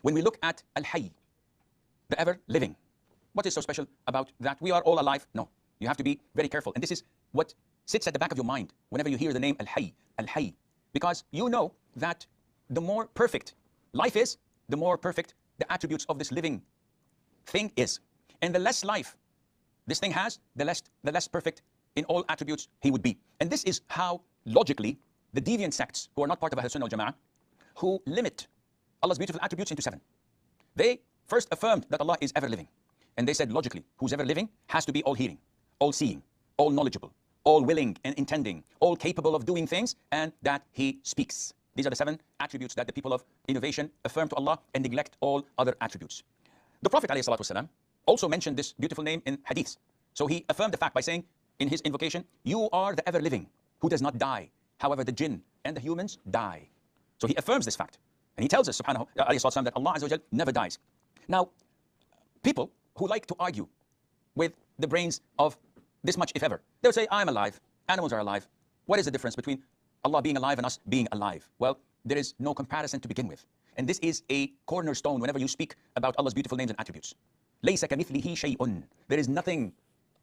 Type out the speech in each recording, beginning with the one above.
When we look at Al-Hayy, the ever-living, what is so special about that? We are all alive? No. You have to be very careful. And this is what sits at the back of your mind whenever you hear the name Al-Hayy, Al-Hayy. Because you know that the more perfect life is, the more perfect the attributes of this living thing is. And the less life this thing has, the less perfect in all attributes he would be. And this is how, logically, the deviant sects who are not part of Ahl Sunnah wal Jama'ah, who limit Allah's beautiful attributes into 7. They first affirmed that Allah is ever-living. And they said, logically, who's ever-living has to be all-hearing, all-seeing, all-knowledgeable, all-willing and intending, all-capable of doing things, and that he speaks. These are the 7 attributes that the people of innovation affirm to Allah and neglect all other attributes. The Prophet ﷺ also mentioned this beautiful name in hadiths. So he affirmed the fact by saying in his invocation, you are the ever-living who does not die. However, the jinn and the humans die. So he affirms this fact. And he tells us, subhanahu wa ta'ala, that Allah Azza wa Jal never dies. Now, people who like to argue with the brains of this much, if ever, they'll say, I'm alive, animals are alive. What is the difference between Allah being alive and us being alive? Well, there is no comparison to begin with. And this is a cornerstone whenever you speak about Allah's beautiful names and attributes. لَيْسَ كَمِثْلِهِ شَيْءٌ. There is nothing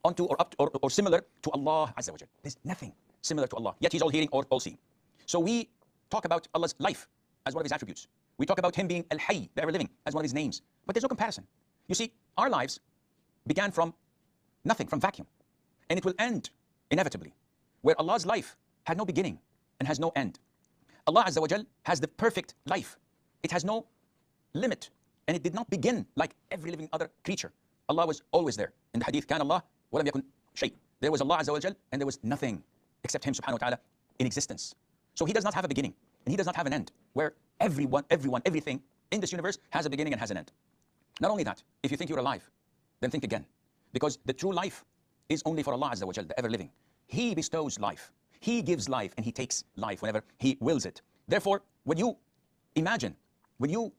onto or up to, or similar to Allah Azza wa Jal. There's nothing similar to Allah, yet He's all-hearing or all-seeing. So we talk about Allah's life as one of His attributes. We talk about Him being Al-Hayy, the ever-living, as one of His names. But there's no comparison. You see, our lives began from nothing, from vacuum. And it will end inevitably, where Allah's life had no beginning and has no end. Allah Azza wa Jal has the perfect life. It has no limit, and it did not begin like every living other creature. Allah was always there. In the hadith, كان الله ولم يكن شيء. There was Allah Azza wa Jal, and there was nothing except Him subhanahu wa ta'ala in existence. So He does not have a beginning, and He does not have an end, where everyone, everything in this universe has a beginning and has an end. Not only that, if you think you're alive, then think again. Because the true life is only for Allah Azza wa Jal, the ever-living. He bestows life. He gives life, and He takes life whenever He wills it. Therefore, when you imagine, when you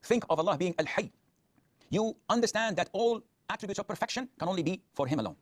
think of Allah being Al-Hayy, you understand that all attributes of perfection can only be for Him alone.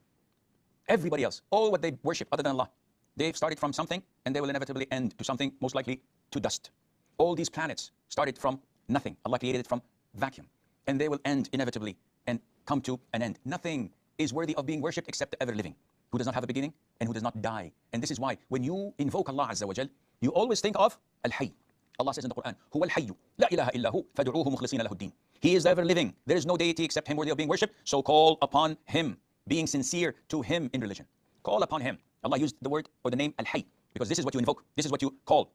Everybody else, all what they worship other than Allah, they've started from something, and they will inevitably end to something, most likely to dust. All these planets started from nothing. Allah created it from vacuum, and they will end inevitably and come to an end. Nothing is worthy of being worshipped except the ever-living, who does not have a beginning and who does not die. And this is why when you invoke Allah Azza wa Jal, you always think of Al-Hayy. Allah says in the Quran, هو الحي لا إله إلا هو فادعوه مخلصين له الدين. He is the ever-living. There is no deity except Him worthy of being worshipped. So call upon Him, being sincere to Him in religion. Call upon Him. Allah used the word or the name Al-Hayy because this is what you invoke. This is what you call.